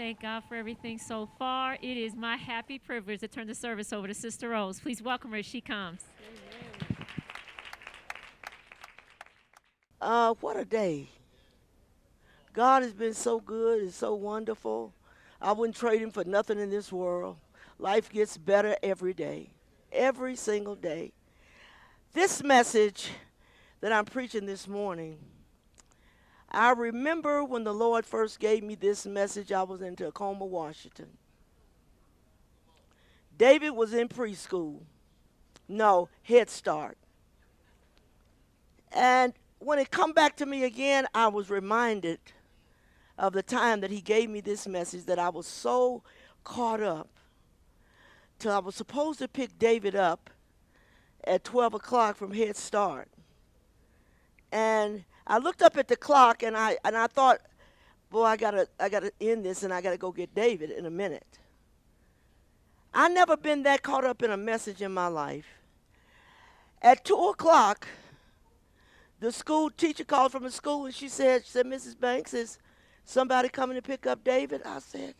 Thank God for everything so far. It is my happy privilege to turn the service over to Sister Rose. Please welcome her as she comes. What a day. God has been so good and so wonderful. I wouldn't trade him for nothing in this world. Life gets better every day, every single day. This message that I'm preaching this morning, I remember when the Lord first gave me this message, I was in Tacoma, Washington. David was in preschool. No, Head Start. And when it come back to me again, I was reminded of the time that he gave me this message that I was so caught up till I was supposed to pick David up at 12 o'clock from Head Start. And I looked up at the clock and I thought, boy, I gotta end this and I gotta go get David in a minute. I never been that caught up in a message in my life. At 2 o'clock, the school teacher called from the school and she said, Mrs. Banks, is somebody coming to pick up David? I said,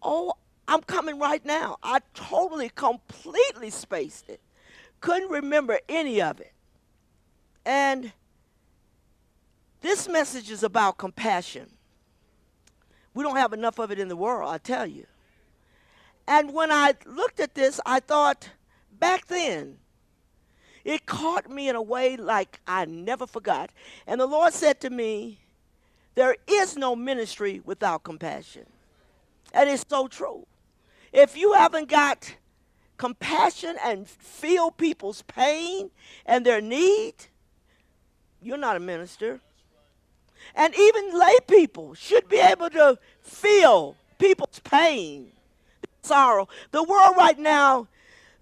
oh, I'm coming right now. I totally, completely spaced it. Couldn't remember any of it. And this message is about compassion. We don't have enough of it in the world, I tell you. And when I looked at this, I thought, back then, it caught me in a way like I never forgot. And the Lord said to me, there is no ministry without compassion. And it's so true. If you haven't got compassion and feel people's pain and their need, you're not a minister. And even lay people should be able to feel people's pain, sorrow. The world right now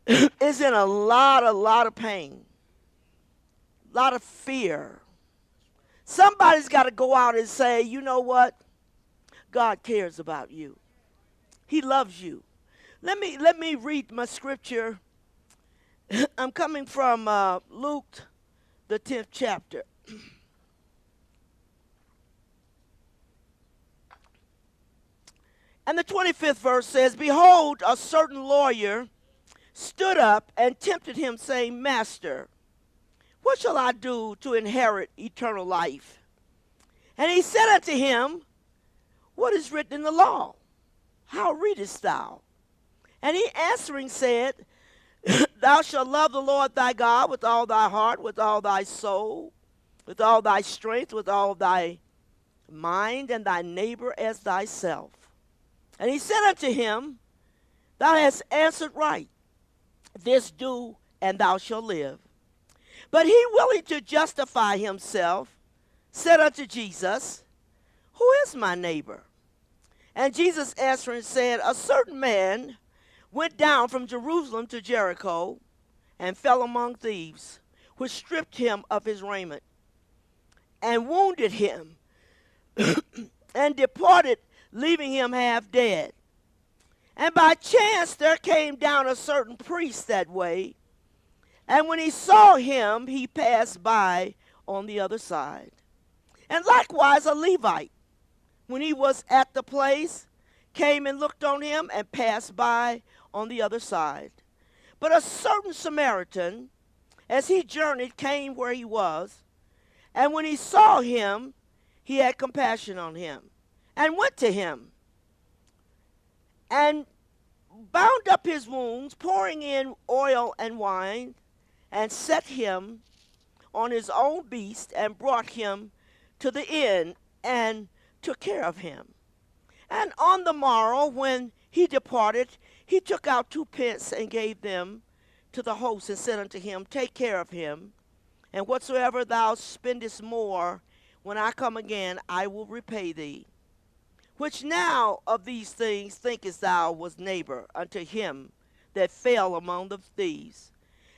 is in a lot of pain, a lot of fear. Somebody's got to go out and say, you know what? God cares about you. He loves you. Let me read my scripture. I'm coming from Luke, the 10th chapter. And the 25th verse says, behold, a certain lawyer stood up and tempted him, saying, Master, what shall I do to inherit eternal life? And he said unto him, what is written in the law? How readest thou? And he answering said, thou shalt love the Lord thy God with all thy heart, with all thy soul, with all thy strength, with all thy mind, and thy neighbor as thyself. And he said unto him, thou hast answered right. This do, and thou shalt live. But he, willing to justify himself, said unto Jesus, who is my neighbor? And Jesus answering said, a certain man went down from Jerusalem to Jericho and fell among thieves, which stripped him of his raiment and wounded him and departed, leaving him half dead. And by chance there came down a certain priest that way, and when he saw him, he passed by on the other side. And likewise a Levite, when he was at the place, came and looked on him and passed by on the other side. But a certain Samaritan, as he journeyed, came where he was, and when he saw him, he had compassion on him, and went to him, and bound up his wounds, pouring in oil and wine, and set him on his own beast, and brought him to the inn, and took care of him. And on the morrow, when he departed, he took out 2 pence and gave them to the host, and said unto him, take care of him, and whatsoever thou spendest more, when I come again, I will repay thee. Which now of these things thinkest thou was neighbor unto him that fell among the thieves?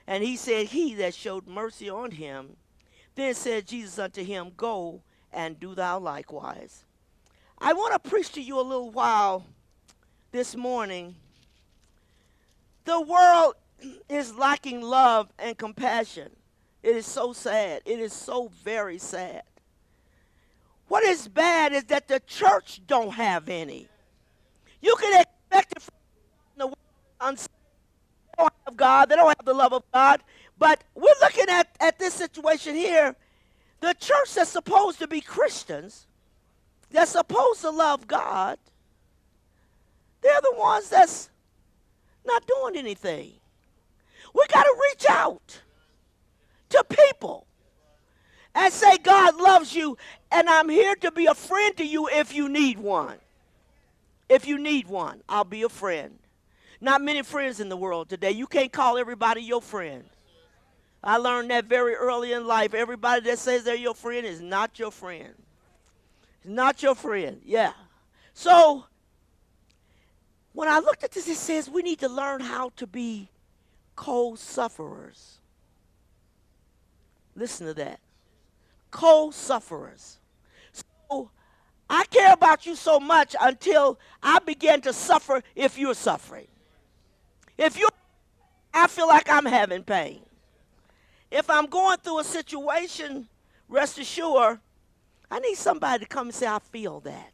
And he said, he that showed mercy on him. Then said Jesus unto him, go and do thou likewise. I want to preach to you a little while this morning. The world is lacking love and compassion. It is so sad. It is so very sad. What is bad is that the church don't have any. You can expect it from the world. They don't have God. They don't have the love of God. But we're looking at this situation here. The church that's supposed to be Christians, that's supposed to love God, they're the ones that's not doing anything. We got to reach out to people and say, God loves you, and I'm here to be a friend to you if you need one. If you need one, I'll be a friend. Not many friends in the world today. You can't call everybody your friend. I learned that very early in life. Everybody that says they're your friend is not your friend. It's not your friend. Yeah. So, when I looked at this, it says we need to learn how to be co-sufferers. Listen to that. Co-sufferers. So, I care about you so much until I begin to suffer if you're suffering. If you, I feel like I'm having pain. If I'm going through a situation, rest assured, I need somebody to come and say, I feel that.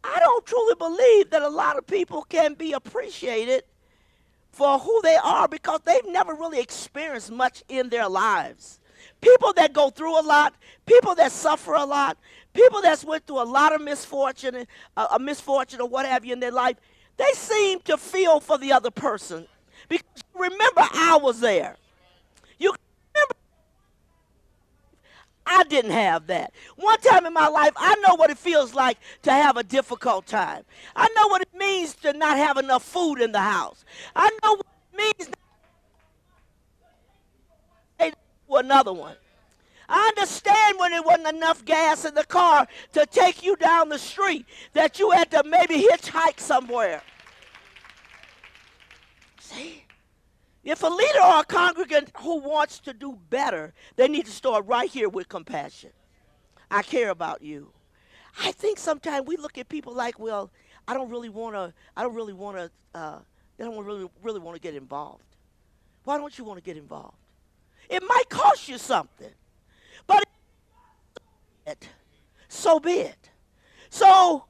I don't truly believe that a lot of people can be appreciated for who they are because they've never really experienced much in their lives. People that go through a lot, people that suffer a lot, people that's went through a lot of misfortune, a misfortune or what have you in their life, they seem to feel for the other person. Because remember, I was there. You remember, I didn't have that. One time in my life, I know what it feels like to have a difficult time. I know what it means to not have enough food in the house. I know what it means to another one. I understand when there wasn't enough gas in the car to take you down the street, that you had to maybe hitchhike somewhere. See? If a leader or a congregant who wants to do better, they need to start right here with compassion. I care about you. I think sometimes we look at people like, well, I don't really want to, they don't really want to get involved. Why don't you want to get involved? It might cost you something, but so be it. So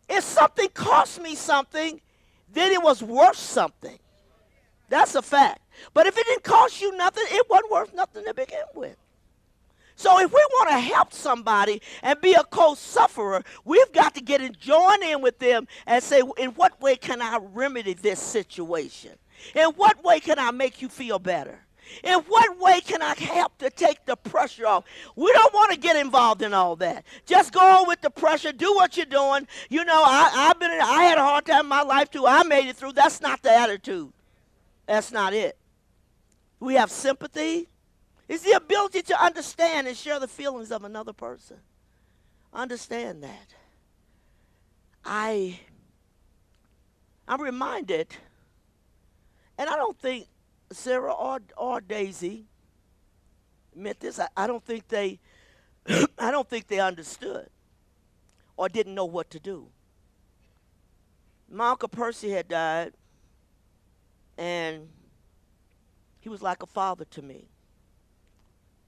if something cost me something, then it was worth something. That's a fact. But if it didn't cost you nothing, it wasn't worth nothing to begin with. So if we want to help somebody and be a co-sufferer, we've got to join in with them and say, in what way can I remedy this situation? In what way can I make you feel better? In what way can I help to take the pressure off? We don't want to get involved in all that. Just go on with the pressure. Do what you're doing. You know, I had a hard time in my life too. I made it through. That's not the attitude. That's not it. We have sympathy. It's the ability to understand and share the feelings of another person. Understand that. I'm reminded, and I don't think Sarah or Daisy meant this. I don't think they I don't think they understood or didn't know what to do. My Uncle Percy had died, and he was like a father to me.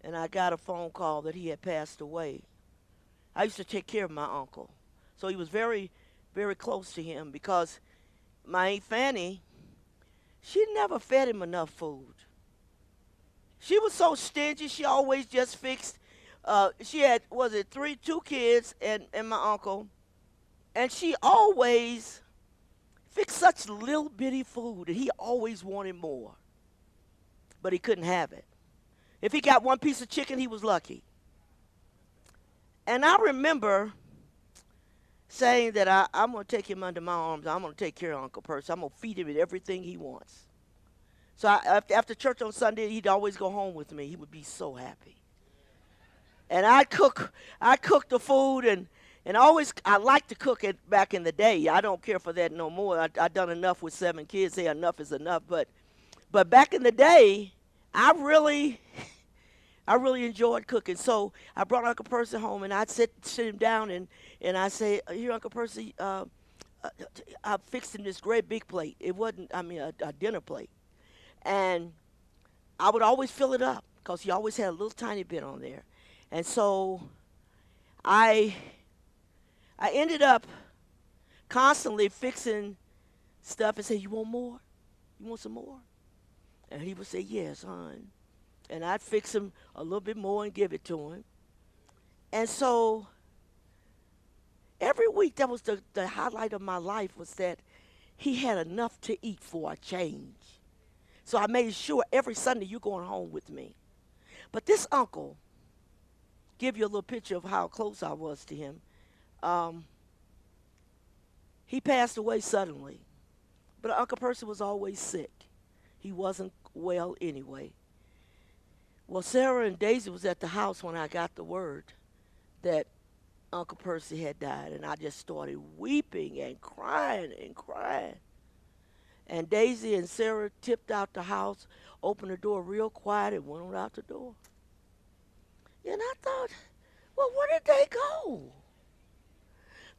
And I got a phone call that he had passed away. I used to take care of my uncle. So he was very, very close to him because my Aunt Fanny, she never fed him enough food. She was so stingy, she always just fixed, she had, two kids and my uncle, and she always fixed such little bitty food, and he always wanted more. But he couldn't have it. If he got one piece of chicken, he was lucky. And I remember saying that I'm going to take him under my arms. I'm going to take care of Uncle Percy. I'm going to feed him everything he wants. So after church on Sunday, he'd always go home with me. He would be so happy. And I cook the food, and I like to cook it back in the day. I don't care for that no more. I done enough with 7 kids. Say enough is enough. But back in the day, I really enjoyed cooking. So I brought Uncle Percy home, and I'd sit him down, and I say, here, Uncle Percy, I fixed him this great big plate. It wasn't, a dinner plate. And I would always fill it up because he always had a little tiny bit on there. And so I I ended up constantly fixing stuff and say, "You want more? You want some more?" And he would say, "Yes, hon." And I'd fix him a little bit more and give it to him. And so every week, that was the highlight of my life, was that he had enough to eat for a change. So I made sure every Sunday you're going home with me. But this uncle, give you a little picture of how close I was to him. Um, he passed away suddenly. But Uncle Percy was always sick. He wasn't well anyway. Well, Sarah and Daisy was at the house when I got the word that Uncle Percy had died, and I just started weeping and crying and crying. And Daisy and Sarah tipped out the house, opened the door real quiet, and went on out the door. And I thought, well, where did they go?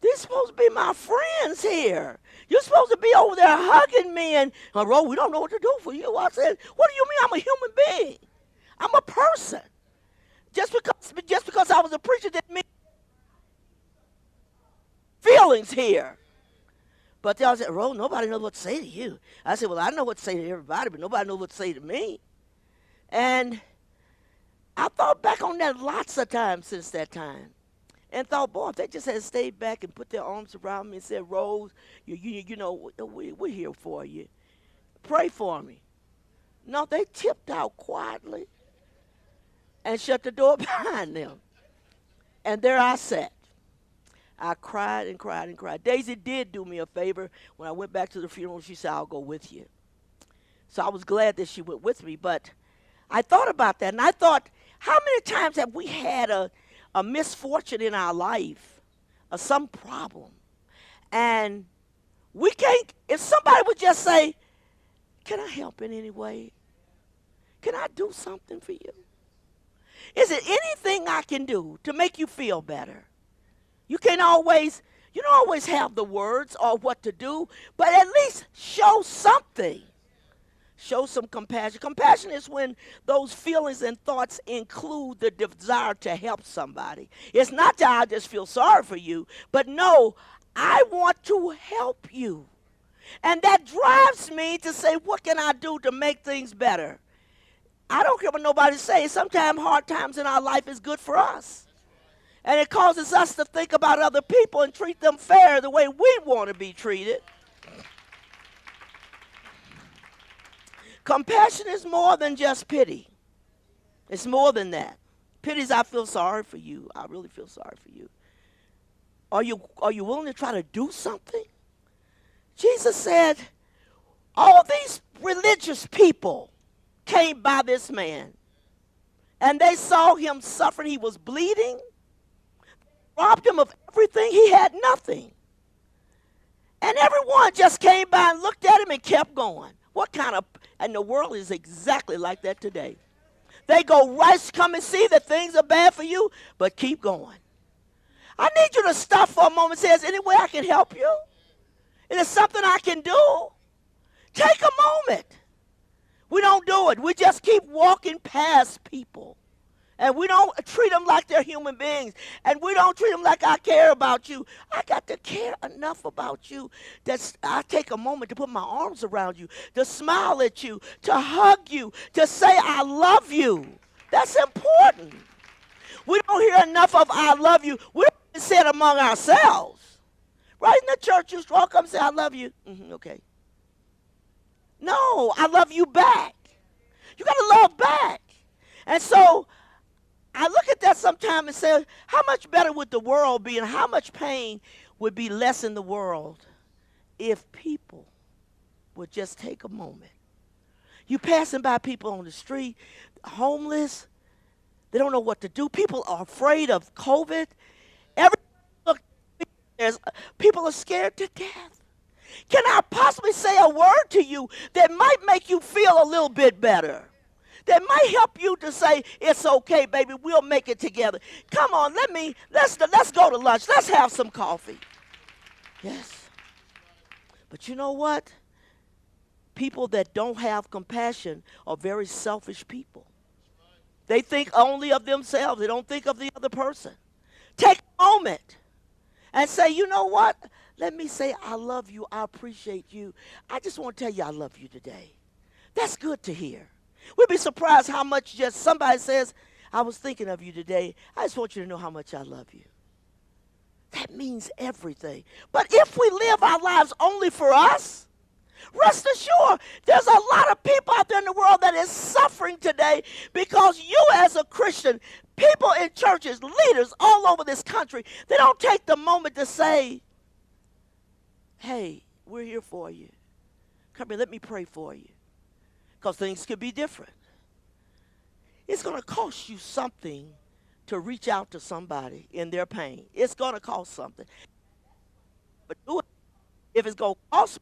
They're supposed to be my friends here. You're supposed to be over there hugging me and, "Oh, we don't know what to do for you." I said, "What do you mean? I'm a human being. I'm a person. Just because I was a preacher didn't mean feelings here." But they all said, "Ro, nobody knows what to say to you." I said, "Well, I know what to say to everybody, but nobody knows what to say to me." And I thought back on that lots of times since that time. And thought, boy, if they just had stayed back and put their arms around me and said, "Rose, you know, we're here for you. Pray for me." No, they tipped out quietly and shut the door behind them. And there I sat. I cried and cried and cried. Daisy did do me a favor. When I went back to the funeral, she said, "I'll go with you." So I was glad that she went with me. But I thought about that, and I thought, how many times have we had a misfortune in our life or some problem? And we can't, if somebody would just say, "Can I help in any way? Can I do something for you? Is it anything I can do to make you feel better?" You don't always have the words or what to do, but at least show something. Show some compassion. Compassion is when those feelings and thoughts include the desire to help somebody. It's not that I just feel sorry for you, but no, I want to help you. And that drives me to say, what can I do to make things better? I don't care what nobody says. Sometimes hard times in our life is good for us. And it causes us to think about other people and treat them fair the way we want to be treated. Compassion is more than just pity. It's more than that. Pity is, I feel sorry for you. I really feel sorry for you. Are you willing to try to do something? Jesus said, all these religious people came by this man, and they saw him suffering. He was bleeding, robbed him of everything. He had nothing. And everyone just came by and looked at him and kept going. And the world is exactly like that today. They go right, come and see that things are bad for you, but keep going. I need you to stop for a moment and say, "Is there any way I can help you? Is there something I can do?" Take a moment. We don't do it. We just keep walking past people. And we don't treat them like they're human beings. And we don't treat them like I care about you. I got to care enough about you that I take a moment to put my arms around you, to smile at you, to hug you, to say I love you. That's important. We don't hear enough of "I love you." We don't even say it among ourselves. Right in the church, you walk up and say, "I love you." Okay. No, I love you back. You got to love back. And so I look at that sometimes and say, how much better would the world be, and how much pain would be less in the world if people would just take a moment. You passing by people on the street, homeless, they don't know what to do. People are afraid of COVID. People are scared to death. Can I possibly say a word to you that might make you feel a little bit better? That might help you to say, "It's okay, baby, we'll make it together. Come on, let's go to lunch. Let's have some coffee." Yes. But you know what? People that don't have compassion are very selfish people. They think only of themselves. They don't think of the other person. Take a moment and say, you know what? Let me say, I love you. I appreciate you. I just want to tell you I love you today. That's good to hear. We'd be surprised how much just somebody says, I was thinking of you today. I just want you to know how much I love you. That means everything. But if we live our lives only for us, rest assured, there's a lot of people out there in the world that is suffering today because you as a Christian, people in churches, leaders all over this country, they don't take the moment to say, hey, we're here for you. Come here, let me pray for you. Because things could be different. It's going to cost you something to reach out to somebody in their pain. It's going to cost something. But do it. If it's going to cost,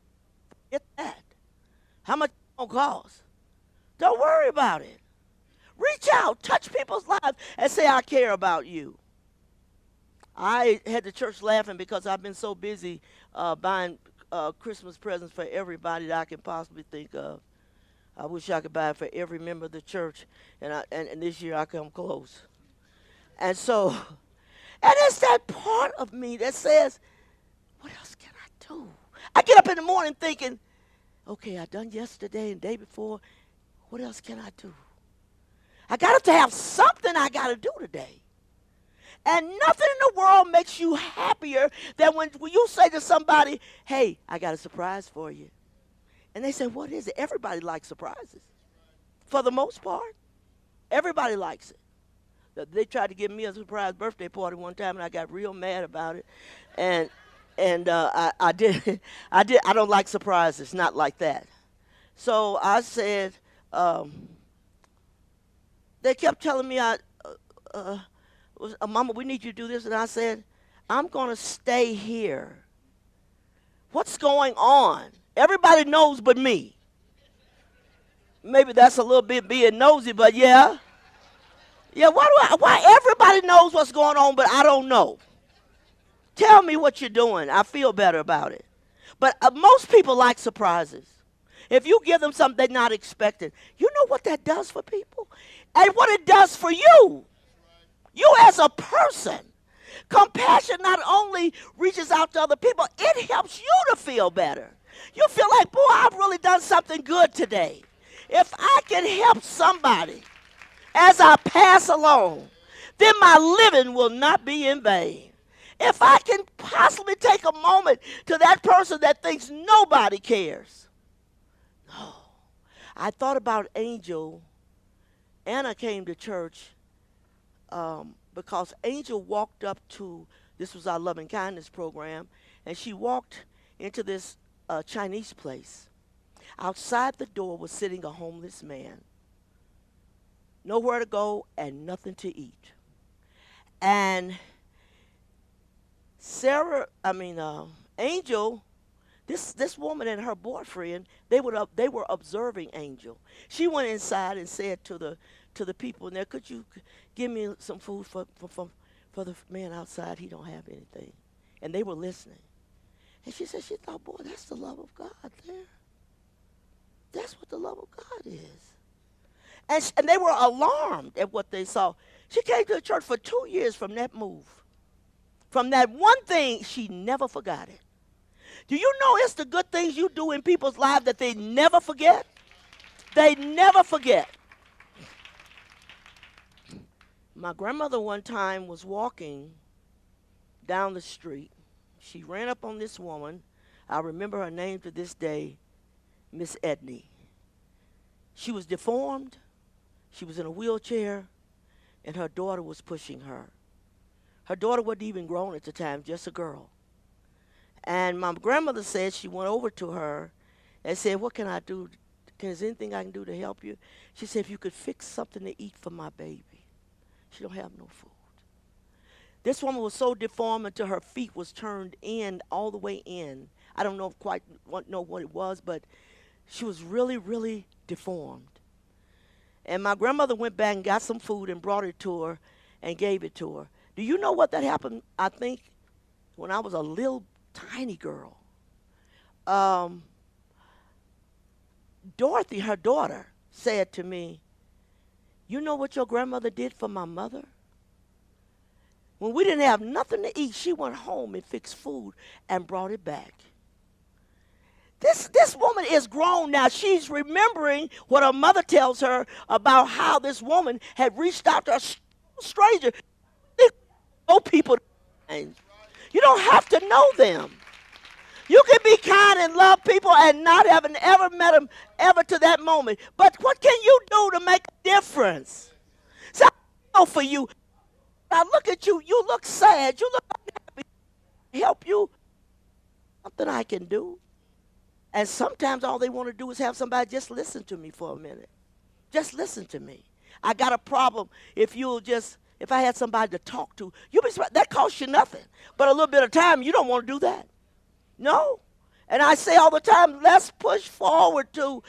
get that. How much it's going to cost? Don't worry about it. Reach out, touch people's lives, and say, I care about you. I had the church laughing because I've been so busy buying Christmas presents for everybody that I can possibly think of. I wish I could buy it for every member of the church, and this year I come close. And so, and it's that part of me that says, what else can I do? I get up in the morning thinking, okay, I done yesterday and the day before. What else can I do? I got to have something I got to do today. And nothing in the world makes you happier than when you say to somebody, hey, I got a surprise for you. And they say, what is it? Everybody likes surprises. For the most part, everybody likes it. They tried to give me a surprise birthday party one time, and I got real mad about it. And I did. I don't like surprises, not like that. So I said, they kept telling me, Mama, we need you to do this. And I said, I'm going to stay here. What's going on? Everybody knows but me. Maybe that's a little bit being nosy, but yeah. Yeah, why everybody knows what's going on, but I don't know? Tell me what you're doing. I feel better about it. But most people like surprises. If you give them something they're not expecting, you know what that does for people? And what it does for you. You as a person. Compassion not only reaches out to other people, it helps you to feel better. You feel like, boy, I've really done something good today. If I can help somebody as I pass along, then my living will not be in vain. If I can possibly take a moment to that person that thinks nobody cares. No. I thought about Angel. Anna came to church because Angel walked up to, this was our loving kindness program, and she walked into this Chinese place. Outside the door was sitting a homeless man. Nowhere to go and nothing to eat. And Angel, this woman and her boyfriend, they were observing Angel. She went inside and said to the people in there, could you give me some food for the man outside? He don't have anything. And they were listening. And she said, she thought, boy, that's the love of God there. That's what the love of God is. And they were alarmed at what they saw. She came to the church for 2 years from that move. From that one thing, she never forgot it. Do you know it's the good things you do in people's lives that they never forget? They never forget. My grandmother one time was walking down the street. She ran up on this woman. I remember her name to this day, Miss Edney. She was deformed. She was in a wheelchair, and her daughter was pushing her. Her daughter wasn't even grown at the time, just a girl. And my grandmother said she went over to her and said, what can I do? Is there anything I can do to help you? She said, if you could fix something to eat for my baby. She don't have no food. This woman was so deformed until her feet was turned in, all the way in. I don't know quite know what it was, but she was really, really deformed. And my grandmother went back and got some food and brought it to her and gave it to her. Do you know what that happened, I think, when I was a little tiny girl? Dorothy, her daughter, said to me, you know what your grandmother did for my mother? When we didn't have nothing to eat, she went home and fixed food and brought it back. This woman is grown now. She's remembering what her mother tells her about how this woman had reached out to a stranger. They know people. You don't have to know them. You can be kind and love people and not having ever met them ever to that moment. But what can you do to make a difference? So I know for you, I look at you, you look sad, you look unhappy. Help you, something I can do. And sometimes all they want to do is have somebody just listen to me for a minute. Just listen to me. I got a problem if I had somebody to talk to, that costs you nothing. But a little bit of time, you don't want to do that. No. And I say all the time, let's push forward to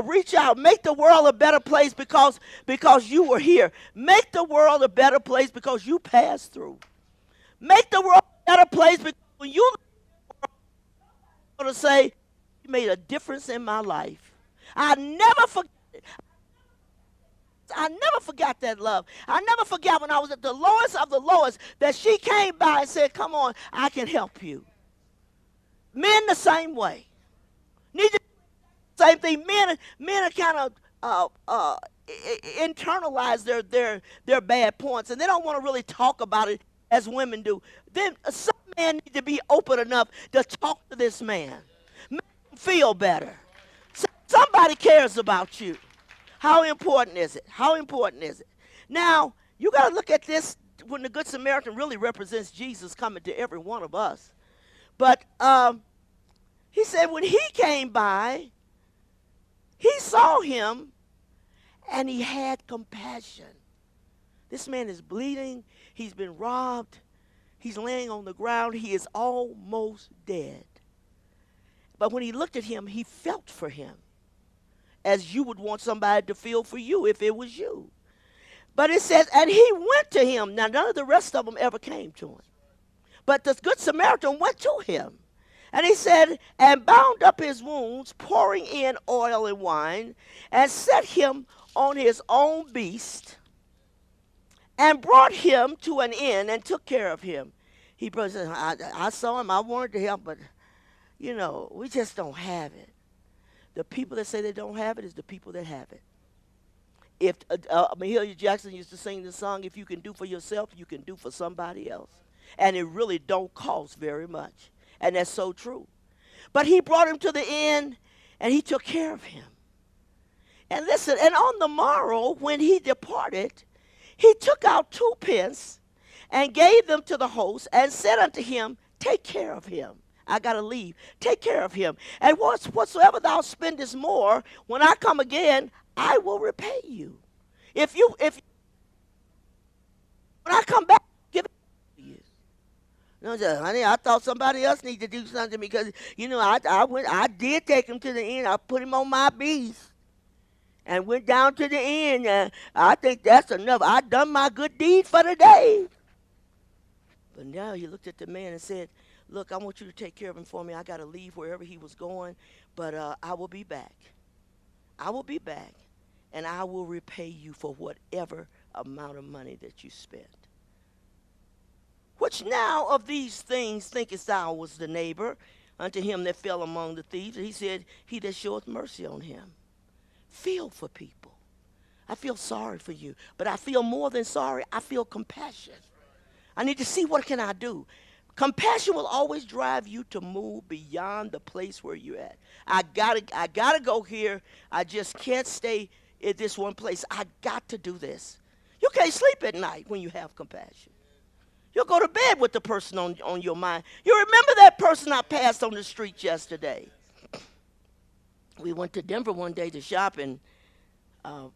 reach out, make the world a better place because you were here. Make the world a better place because you passed through. Make the world a better place because when you going to say, you made a difference in my life. I never forget it. I never forgot that love. I never forgot when I was at the lowest of the lowest that she came by and said, come on, I can help you. Men the same way. Need to same thing. Men are kind of internalize their bad points, and they don't want to really talk about it as women do. Then some men need to be open enough to talk to this man. Make him feel better. Somebody cares about you. How important is it? How important is it? Now, you got to look at this when the Good Samaritan really represents Jesus coming to every one of us. But he said when he came by, he saw him and he had compassion. This man is bleeding. He's been robbed. He's laying on the ground. He is almost dead. But when he looked at him, he felt for him as you would want somebody to feel for you if it was you. But it says, and he went to him. Now, none of the rest of them ever came to him. But the Good Samaritan went to him. And he said, and bound up his wounds, pouring in oil and wine, and set him on his own beast, and brought him to an inn and took care of him. He said, I saw him, I wanted to help, but, we just don't have it. The people that say they don't have it is the people that have it. If Mahalia Jackson used to sing the song, if you can do for yourself, you can do for somebody else. And it really don't cost very much. And that's so true. But he brought him to the inn, and he took care of him. And listen, and on the morrow, when he departed, he took out 2 pence and gave them to the host and said unto him, take care of him. I got to leave. Take care of him. And whatsoever thou spendest more, when I come again, I will repay you. If when I come back, give it to you. No, honey, I thought somebody else needed to do something because, I did take him to the inn. I put him on my beast and went down to the inn. I think that's enough. I done my good deed for the day. But now he looked at the man and said, look, I want you to take care of him for me. I got to leave wherever he was going, but I will be back. I will be back, and I will repay you for whatever amount of money that you spent. Which now of these things thinkest thou was the neighbor unto him that fell among the thieves? And he said, he that showeth mercy on him. Feel for people. I feel sorry for you, but I feel more than sorry. I feel compassion. I need to see what can I do. Compassion will always drive you to move beyond the place where you're at. I gotta go here. I just can't stay in this one place. I got to do this. You can't sleep at night when you have compassion. You'll go to bed with the person on your mind. You remember that person I passed on the street yesterday. We went to Denver one day to shop and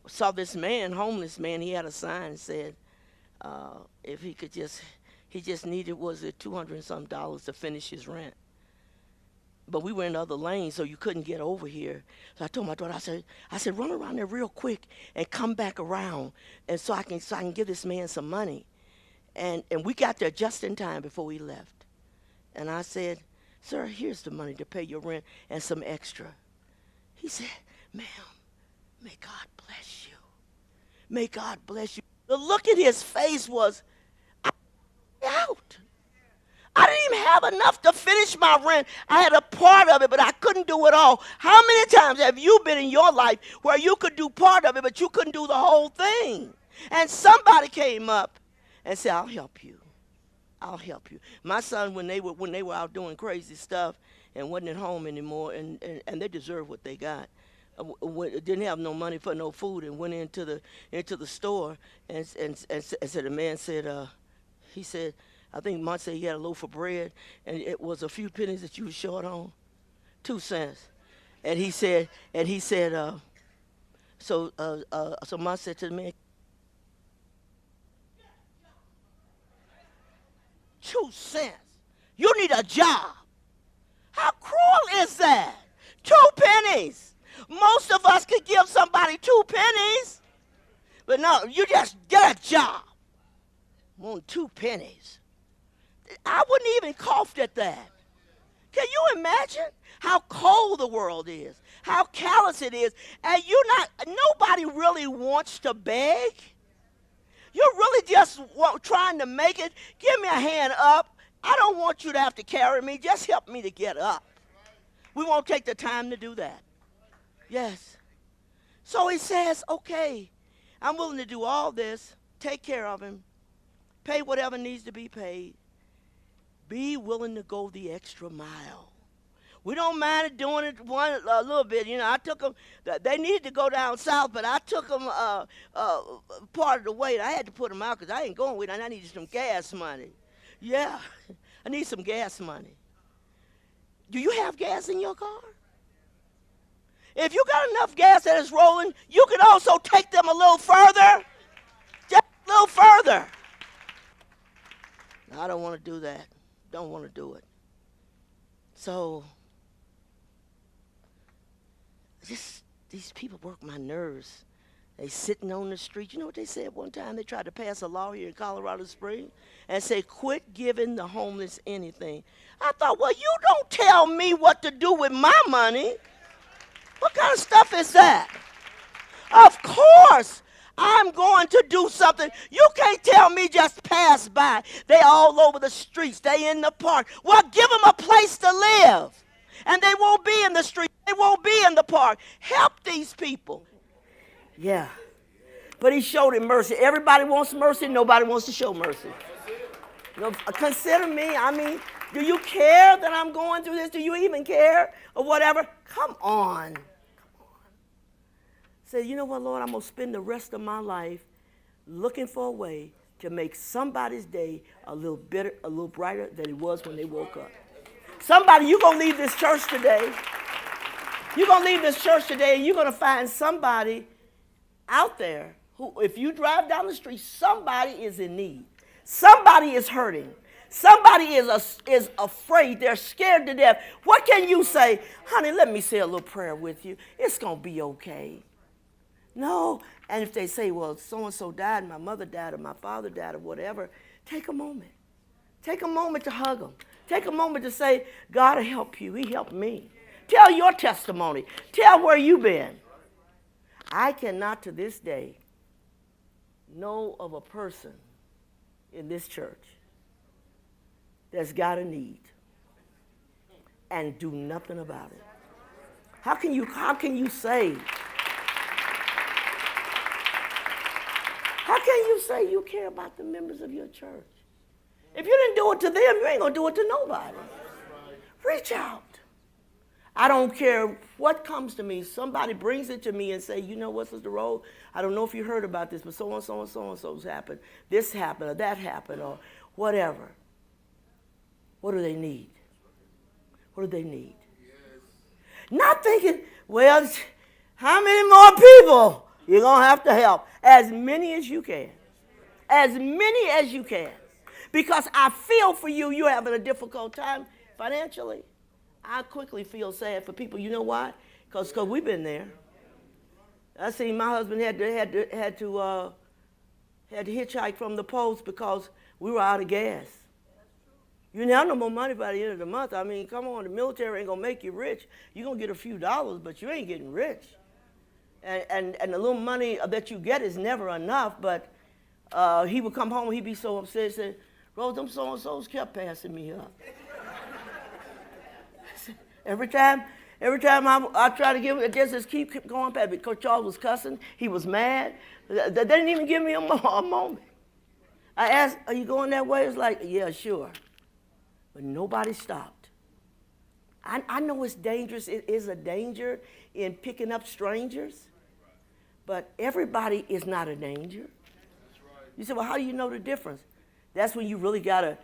saw this man, homeless man. He had a sign that said, if he could he just needed, was it $200 and some to finish his rent. But we were in the other lane, so you couldn't get over here. So I told my daughter, I said, run around there real quick and come back around, and so I can give this man some money. And we got there just in time before we left. And I said, sir, here's the money to pay your rent and some extra. He said, ma'am, may God bless you. May God bless you. The look at his face was, I I didn't even have enough to finish my rent. I had a part of it, but I couldn't do it all. How many times have you been in your life where you could do part of it, but you couldn't do the whole thing? And somebody came up and said, I'll help you. I'll help you. My son, when they were out doing crazy stuff and wasn't at home anymore, and they deserved what they got. Didn't have no money for no food and went into the store and said, the man said, he said, I think Mont said he had a loaf of bread and it was a few pennies that you were short on, 2 cents. And he said, so Mont said to the man, 2 cents. You need a job. How cruel is that? 2 pennies. Most of us could give somebody 2 pennies. But no, you just get a job. Want 2 pennies. I wouldn't even coughed at that. Can you imagine how cold the world is? How callous it is? And nobody really wants to beg. You're really just trying to make it. Give me a hand up. I don't want you to have to carry me. Just help me to get up. We won't take the time to do that. Yes. So he says, okay, I'm willing to do all this. Take care of him. Pay whatever needs to be paid. Be willing to go the extra mile. We don't mind doing it a little bit. You know, I took them. They needed to go down south, but I took them part of the way. I had to put them out because I ain't going with it. I needed some gas money. Yeah, I need some gas money. Do you have gas in your car? If you got enough gas that is rolling, you can also take them a little further. Just a little further. I don't want to do that. Don't want to do it. So, these people work my nerves. They sitting on the street. You know what they said one time? They tried to pass a law here in Colorado Springs and say, quit giving the homeless anything. I thought, well, you don't tell me what to do with my money. What kind of stuff is that? Of course, I'm going to do something. You can't tell me just pass by. They all over the streets. They in the park. Well, give them a place to live. And they won't be in the street. They won't be in the park. Help these people. Yeah. But he showed him mercy. Everybody wants mercy. Nobody wants to show mercy. You know, consider me. I mean, do you care that I'm going through this? Do you even care or whatever? Come on. Say, you know what, Lord, I'm going to spend the rest of my life looking for a way to make somebody's day a little better, a little brighter than it was when they woke up. Somebody, you're going to leave this church today. You're going to leave this church today and you're going to find somebody out there who, if you drive down the street, somebody is in need. Somebody is hurting. Somebody is afraid. They're scared to death. What can you say? Honey, let me say a little prayer with you. It's going to be okay. No. And if they say, well, so-and-so died, my mother died, or my father died, or whatever, take a moment. Take a moment to hug them. Take a moment to say, God will help you. He helped me. Tell your testimony. Tell where you've been. I cannot to this day know of a person in this church that's got a need and do nothing about it. How can you say? How can you say you care about the members of your church? If you didn't do it to them, you ain't going to do it to nobody. Reach out. I don't care what comes to me. Somebody brings it to me and say, you know what, Sister Rose, I don't know if you heard about this, but so-and-so and so-and-so's happened. This happened or that happened or whatever. What do they need? What do they need? Not thinking, well, how many more people you're going to have to help? As many as you can. As many as you can. Because I feel for you, you're having a difficult time financially. I quickly feel sad for people. You know why? Because we've been there. I seen my husband had to hitchhike from the post because we were out of gas. You didn't have no more money by the end of the month. I mean, come on, the military ain't going to make you rich. You're going to get a few dollars, but you ain't getting rich. And the little money that you get is never enough, but he would come home, he'd be so upset, say, Rose, them so-and-sos kept passing me up. Every time I try to give it, just keep going past because Charles was cussing. He was mad. They didn't even give me a moment. I asked, are you going that way? It's like, yeah, sure. But nobody stopped. I know it's dangerous. It is a danger in picking up strangers. But everybody is not a danger. You say, well, how do you know the difference? That's when you really got to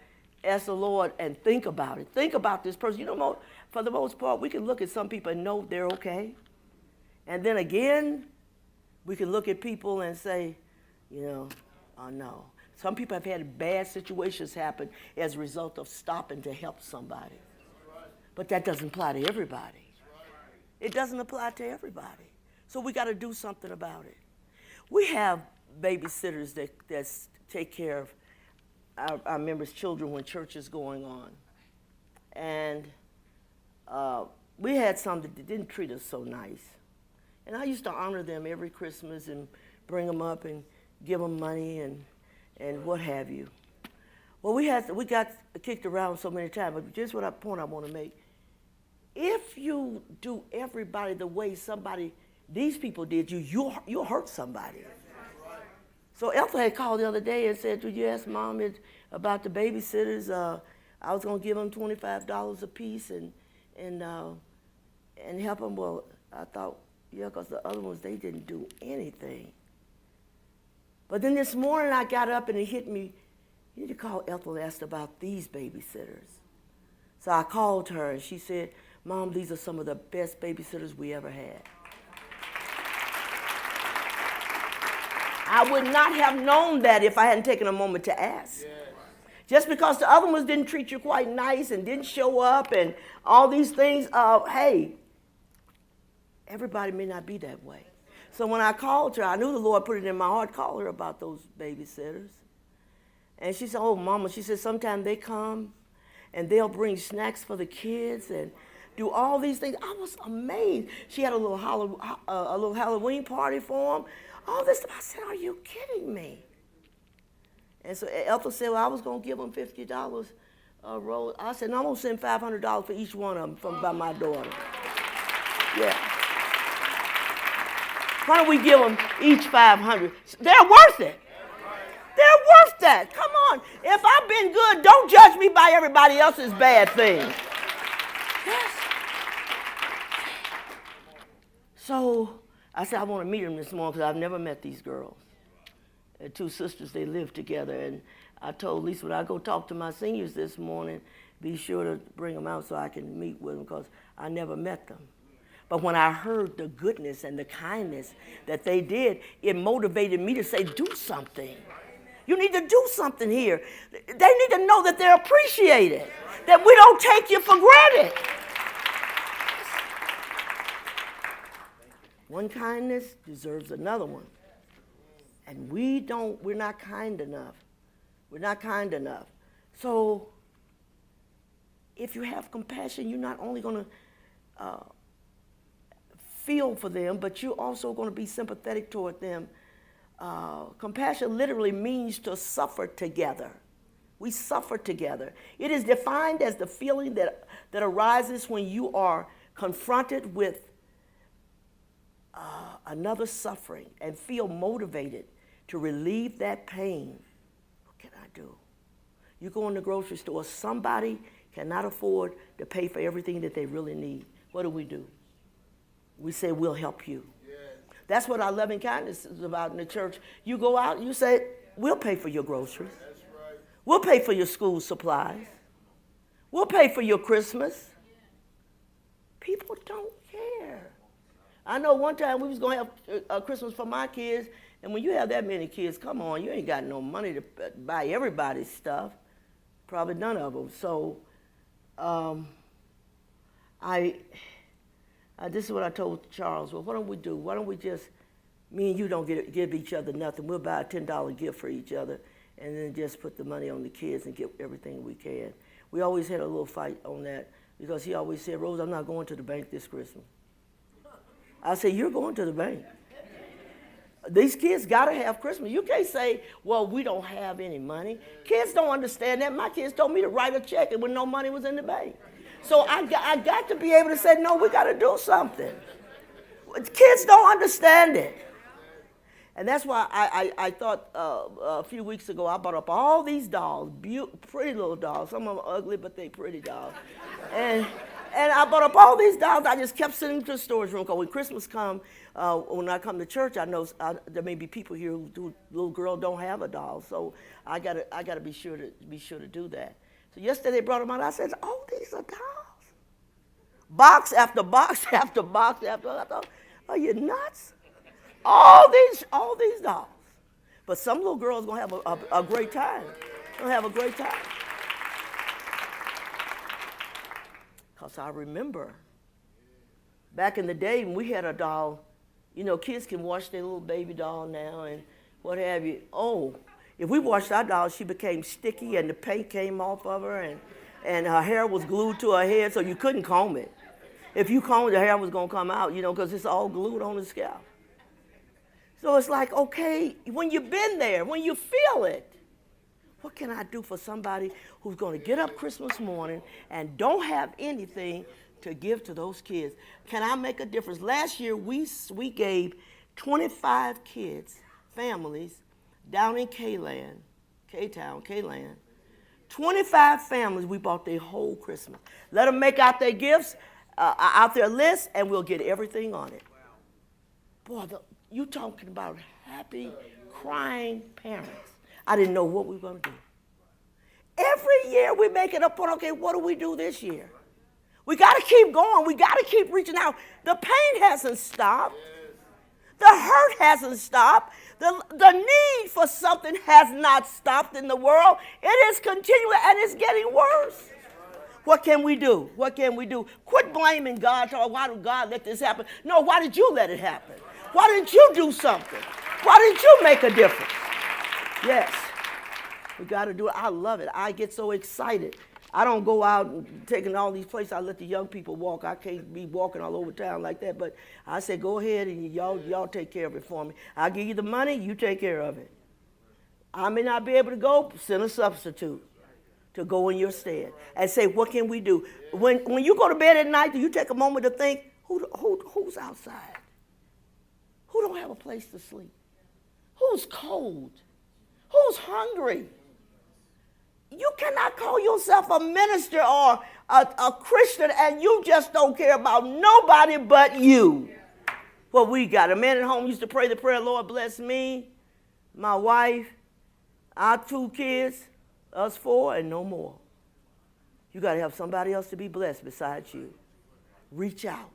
ask the Lord and think about it. Think about this person. You know, for the most part, we can look at some people and know they're okay. And then again, we can look at people and say, oh no. Some people have had bad situations happen as a result of stopping to help somebody. But that doesn't apply to everybody. It doesn't apply to everybody. So we got to do something about it. We have babysitters that take care of our members' children when church is going on. And we had some that didn't treat us so nice. And I used to honor them every Christmas and bring them up and give them money and what have you. Well, we got kicked around so many times, but just what point I want to make. If you do everybody the way these people did you'll hurt somebody. So Ethel had called the other day and said, did you ask Mom about the babysitters? I was going to give them $25 a piece and help them. Well, I thought, yeah, because the other ones, they didn't do anything. But then this morning I got up and it hit me, you need to call Ethel and ask about these babysitters. So I called her and she said, Mom, these are some of the best babysitters we ever had. I would not have known that if I hadn't taken a moment to ask. Yeah. Just because the other ones didn't treat you quite nice and didn't show up and all these things, hey, everybody may not be that way. So when I called her, I knew the Lord put it in my heart, call her about those babysitters. And she said, oh, Mama, she said, sometimes they come and they'll bring snacks for the kids and do all these things. I was amazed. She had a little Halloween party for them. All this stuff. I said, are you kidding me? And so Ethel said, well, I was going to give them $50 a roll. I said, no, I'm going to send $500 for each one of them by my daughter. Yeah. Why don't we give them each $500? They're worth it. They're worth that. Come on. If I've been good, don't judge me by everybody else's bad things. Yes. So I said, I want to meet them this morning because I've never met these girls. They're two sisters, they live together. And I told Lisa, when I go talk to my seniors this morning, be sure to bring them out so I can meet with them because I never met them. But when I heard the goodness and the kindness that they did, it motivated me to say, do something. You need to do something here. They need to know that they're appreciated, that we don't take you for granted. One kindness deserves another one. And we're not kind enough. We're not kind enough. So if you have compassion, you're not only going to feel for them, but you're also going to be sympathetic toward them. Compassion literally means to suffer together. We suffer together. It is defined as the feeling that arises when you are confronted with another suffering and feel motivated to relieve that pain. What can I do? You go in the grocery store, somebody cannot afford to pay for everything that they really need. What do? We say, we'll help you. Yeah. That's what our loving kindness is about in the church. You go out, you say, we'll pay for your groceries. That's right. We'll pay for your school supplies. We'll pay for your Christmas. People don't care. I know one time we was going to have a Christmas for my kids, and when you have that many kids, come on, you ain't got no money to buy everybody's stuff. Probably none of them. So this is what I told Charles. Well, what don't we do? Why don't we just, me and you don't give each other nothing. We'll buy a $10 gift for each other and then just put the money on the kids and get everything we can. We always had a little fight on that because he always said, Rose, I'm not going to the bank this Christmas. I said, you're going to the bank. These kids got to have Christmas. You can't say, well, we don't have any money. Kids don't understand that. My kids told me to write a check and when no money was in the bank. So I got to be able to say, no, we got to do something. Kids don't understand it. And that's why I thought a few weeks ago I bought up all these dolls, pretty little dolls. Some of them are ugly, but they pretty dolls. And I bought up all these dolls. I just kept sending them to the storage room because when Christmas comes, when I come to church, I know there may be people here who little girl don't have a doll. So I gotta be sure to do that. So yesterday they brought them out. I said, oh, these are dolls. Box after box after box after. I thought, are you nuts? All these dolls. But some little girl's gonna have a great time. Gonna have a great time. Because I remember back in the day when we had a doll, you know, kids can wash their little baby doll now and what have you. Oh, if we washed our doll, she became sticky and the paint came off of her and her hair was glued to her head so you couldn't comb it. If you combed it, the hair was gonna come out, you know, because it's all glued on the scalp. So it's like, okay, when you've been there, when you feel it, what can I do for somebody who's going to get up Christmas morning and don't have anything to give to those kids? Can I make a difference? Last year, we gave 25 kids, families, down in K-Land, K-Town, K-Land. 25 families, we bought their whole Christmas. Let them make out their gifts, out their list, and we'll get everything on it. Boy, you talking about happy, crying parents. I didn't know what we were going to do. Every year we make it up on, okay, what do we do this year? We got to keep going. We got to keep reaching out. The pain hasn't stopped. The hurt hasn't stopped. The need for something has not stopped in the world. It is continuing and it's getting worse. What can we do? What can we do? Quit blaming God. Why did God let this happen? No, why did you let it happen? Why didn't you do something? Why didn't you make a difference? Yes, we got to do it. I love it. I get so excited. I don't go out and taking all these places. I let the young people walk. I can't be walking all over town like that. But I say, go ahead and y'all take care of it for me. I'll give you the money. You take care of it. I may not be able to go. Send a substitute to go in your stead and say, what can we do? When you go to bed at night, do you take a moment to think, who's outside? Who don't have a place to sleep? Who's cold? Who's hungry? You cannot call yourself a minister or a Christian and you just don't care about nobody but you. Well, we got a man at home used to pray the prayer, Lord bless me, my wife, our 2 kids, us 4, and no more. You got to have somebody else to be blessed besides you. Reach out.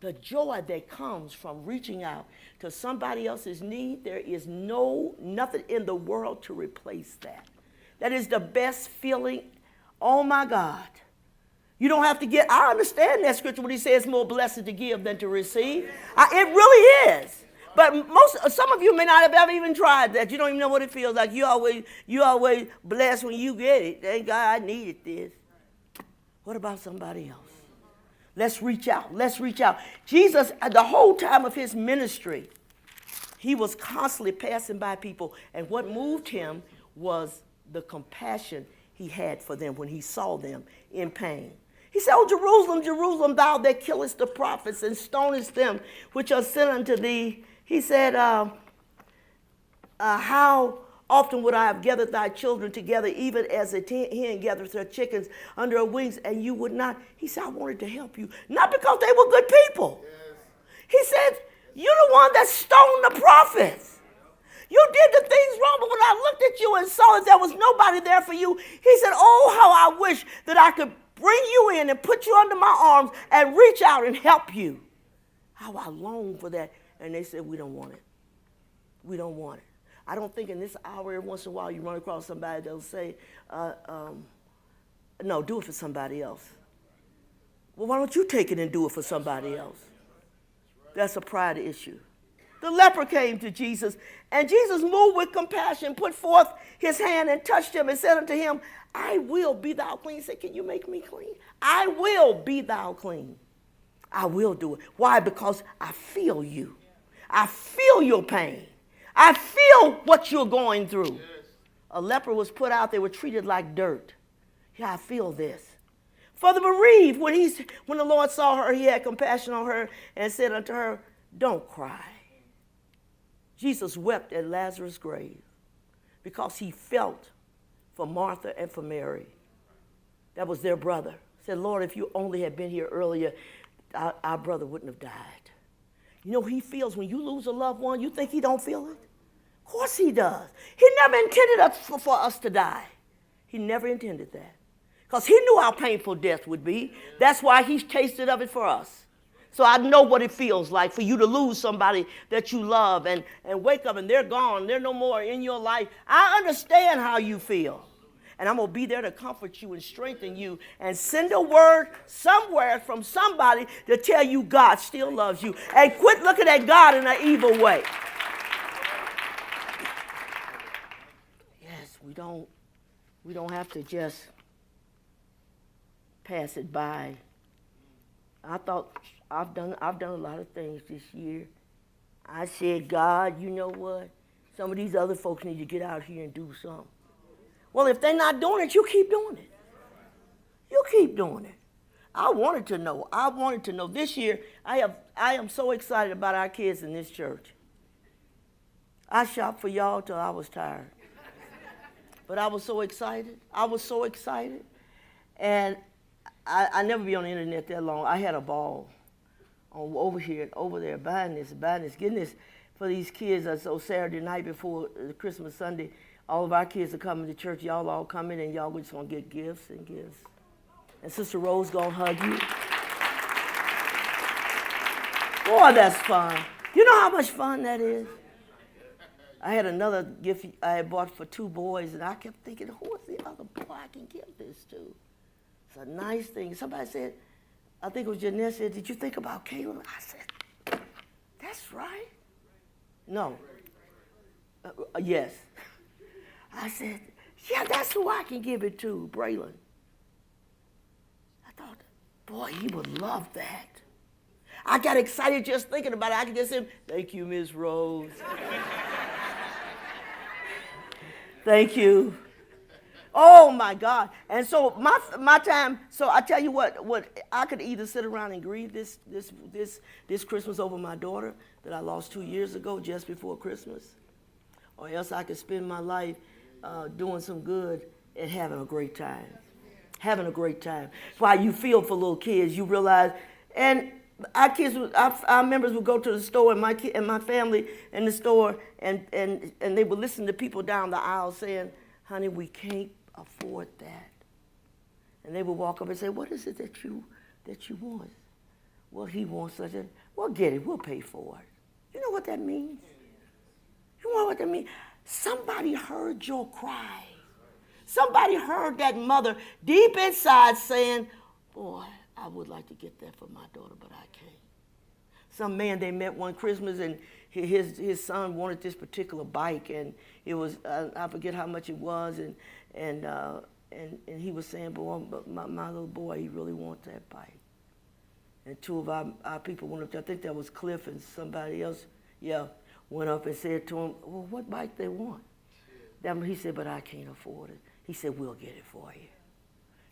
The joy that comes from reaching out to somebody else's need, there is nothing in the world to replace that. That is the best feeling. Oh my God. You don't have to get, I understand that scripture when he says more blessed to give than to receive. It really is. But some of you may not have ever even tried that. You don't even know what it feels like. You always blessed when you get it. Thank God I needed this. What about somebody else? Let's reach out. Let's reach out. Jesus, the whole time of his ministry, he was constantly passing by people. And what moved him was the compassion he had for them when he saw them in pain. He said, oh, Jerusalem, Jerusalem, thou that killest the prophets and stonest them which are sent unto thee. He said, how often would I have gathered thy children together, even as a hen gathers her chickens under her wings, and you would not? He said, I wanted to help you. Not because they were good people. Yes. He said, you're the one that stoned the prophets. You did the things wrong, but when I looked at you and saw that there was nobody there for you, he said, oh, how I wish that I could bring you in and put you under my arms and reach out and help you. How I long for that. And they said, we don't want it. We don't want it. I don't think in this hour, every once in a while, you run across somebody that'll say, no, do it for somebody else. Well, why don't you take it and do it for somebody else? That's a pride issue. The leper came to Jesus, and Jesus moved with compassion, put forth his hand and touched him and said unto him, I will be thou clean. He said, can you make me clean? I will be thou clean. I will do it. Why? Because I feel you. I feel your pain. I feel what you're going through. A leper was put out. They were treated like dirt. Yeah, I feel this. For the bereaved, when the Lord saw her, he had compassion on her and said unto her, don't cry. Jesus wept at Lazarus' grave because he felt for Martha and for Mary. That was their brother. Said, Lord, if you only had been here earlier, our brother wouldn't have died. You know, he feels when you lose a loved one, you think he don't feel it? Of course he does. He never intended for us to die. He never intended that. Because he knew how painful death would be. That's why he's tasted of it for us. So I know what it feels like for you to lose somebody that you love and wake up and they're gone. They're no more in your life. I understand how you feel. And I'm going to be there to comfort you and strengthen you and send a word somewhere from somebody to tell you God still loves you. And quit looking at God in an evil way. Yes, we don't have to just pass it by. I thought I've done a lot of things this year. I said, God, you know what? Some of these other folks need to get out here and do something. Well, if they're not doing it, you keep doing it. You keep doing it. I wanted to know. This year, I am so excited about our kids in this church. I shopped for y'all till I was tired. But I was so excited. And I never be on the internet that long. I had a ball over here and over there, buying this, getting this for these kids. So Saturday night before Christmas Sunday, all of our kids are coming to church. Y'all all coming, and y'all just going to get gifts and gifts. And Sister Rose going to hug you. Boy, that's fun. You know how much fun that is? I had another gift I had bought for 2 boys, and I kept thinking, who is the other boy I can give this to? It's a nice thing. Somebody said, I think it was Jeanette said, did you think about Caleb? I said, that's right. No. Yes. I said, yeah, that's who I can give it to, Braylon. I thought, boy, he would love that. I got excited just thinking about it. I could just say, thank you, Miss Rose. Thank you. Oh, my God. And so my time, so I tell you what I could either sit around and grieve this Christmas over my daughter that I lost 2 years ago just before Christmas, or else I could spend my life doing some good and having a great time. Having a great time. While you feel for little kids, you realize, and our members would go to the store, and my family in the store, and they would listen to people down the aisle saying, honey, we can't afford that. And they would walk up and say, what is it that you want? Well, he wants such a, well, get it, we'll pay for it. You know what that means? You know what that means? Somebody heard your cry. Somebody heard that mother deep inside saying, boy, I would like to get that for my daughter, but I can't. Some man they met one Christmas, and his son wanted this particular bike, and it was, I forget how much it was, and he was saying, boy, but my little boy, he really wants that bike. And 2 of our people went up there, I think that was Cliff and somebody else, went up and said to him, well, what bike they want? He said, but I can't afford it. He said, we'll get it for you.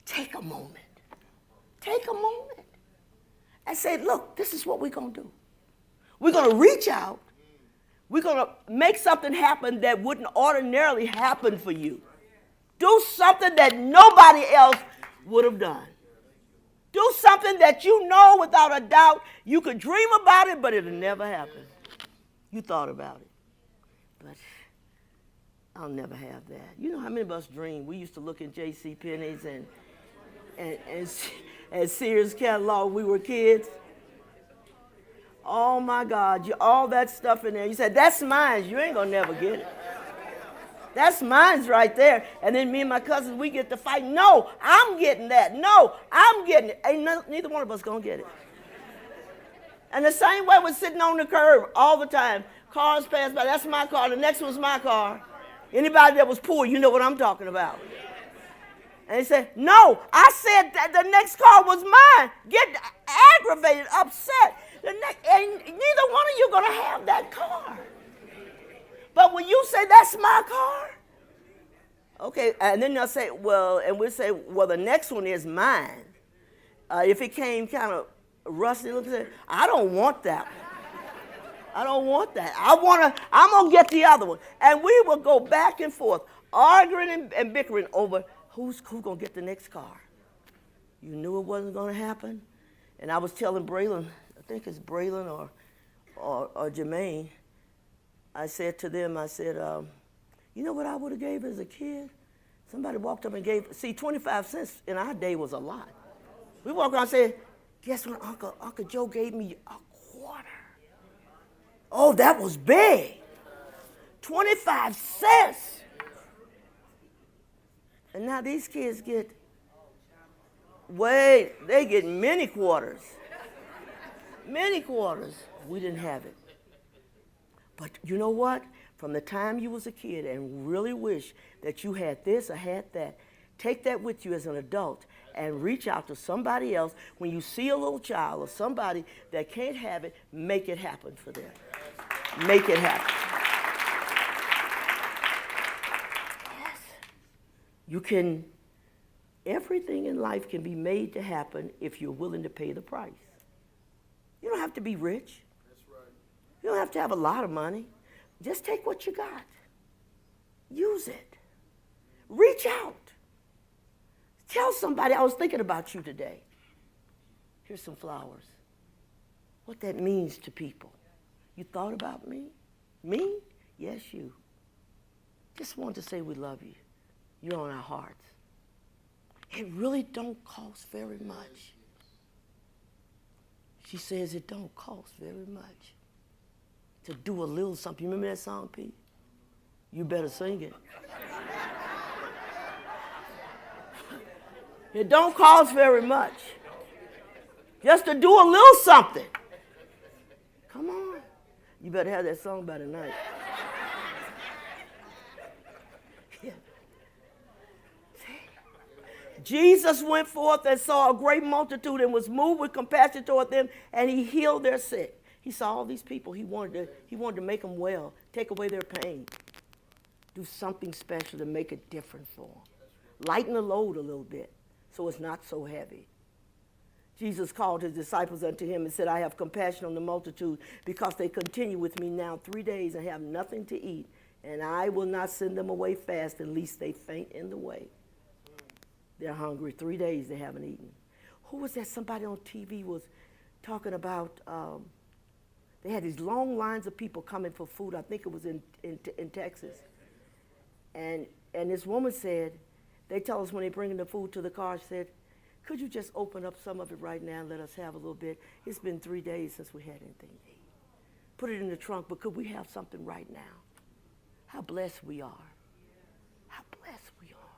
Take a moment. Take a moment and say, look, this is what we're going to do. We're going to reach out. We're going to make something happen that wouldn't ordinarily happen for you. Do something that nobody else would have done. Do something that you know without a doubt you could dream about it, but it'll never happen. You thought about it. But I'll never have that. You know how many of us dream? We used to look at J.C. Penney's and Sears catalog. We were kids. Oh my God, all that stuff in there. You said, that's mine. You ain't gonna never get it. That's mine's right there. And then me and my cousins, we get to fight. No, I'm getting that. No, I'm getting it. Ain't neither one of us gonna get it. And the same way we're sitting on the curb all the time. Cars pass by. That's my car. The next one's my car. Anybody that was poor, you know what I'm talking about. And he said, no, I said that the next car was mine. Get aggravated, upset. And neither one of you going to have that car. But when you say, that's my car, okay, and then they'll say, well, and we'll say, well, the next one is mine. If it came kind of rusty, I don't want that one. I don't want that. I'm going to get the other one. And we will go back and forth, arguing and bickering over who's going to get the next car. You knew it wasn't going to happen. And I was telling Braylon, I think it's Braylon or Jermaine, I said to them, I said, you know what I would have gave as a kid? Somebody walked up and gave, 25 cents in our day was a lot. We walked around and said, guess what Uncle Joe gave me? A quarter. Oh, that was big. 25 cents. And now these kids get, they get many quarters. Many quarters. We didn't have it. But you know what? From the time you was a kid and really wish that you had this or had that, take that with you as an adult and reach out to somebody else. When you see a little child or somebody that can't have it, make it happen for them. Make it happen. Yes. You can, everything in life can be made to happen if you're willing to pay the price. You don't have to be rich. You don't have to have a lot of money. Just take what you got. Use it. Reach out. Tell somebody, I was thinking about you today. Here's some flowers. What that means to people. You thought about me? Me? Yes, you. Just wanted to say we love you. You're on our hearts. It really don't cost very much. She says it don't cost very much to do a little something. You remember that song, Pete? You better sing it. It don't cost very much. Just to do a little something. Come on. You better have that song by tonight. Yeah. Jesus went forth and saw a great multitude and was moved with compassion toward them, and he healed their sick. He saw all these people. He wanted to make them well, take away their pain, do something special to make it different for them. Lighten the load a little bit so it's not so heavy. Jesus called his disciples unto him and said, I have compassion on the multitude because they continue with me now 3 days and have nothing to eat, and I will not send them away fast unless they faint in the way. They're hungry. 3 days they haven't eaten. Who was that? Somebody on TV was talking about, they had these long lines of people coming for food. I think it was in Texas. And this woman said, they tell us when they bring in the food to the car, she said, could you just open up some of it right now and let us have a little bit? It's been 3 days since we had anything to eat. Put it in the trunk, but could we have something right now? How blessed we are. How blessed we are.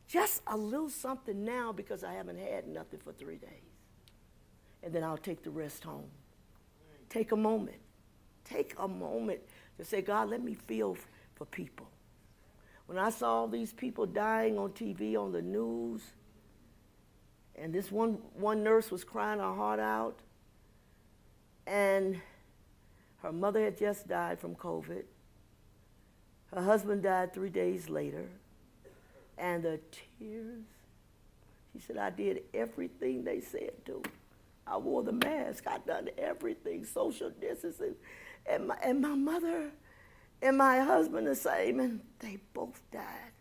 Just a little something now because I haven't had nothing for 3 days. And then I'll take the rest home. Take a moment. Take a moment to say, God, let me feel for people. When I saw all these people dying on TV, on the news, and this one nurse was crying her heart out, and her mother had just died from COVID. Her husband died 3 days later, and the tears. She said, I did everything they said to. I wore the mask. I done everything, social distancing. And my mother and my husband the same, and they both died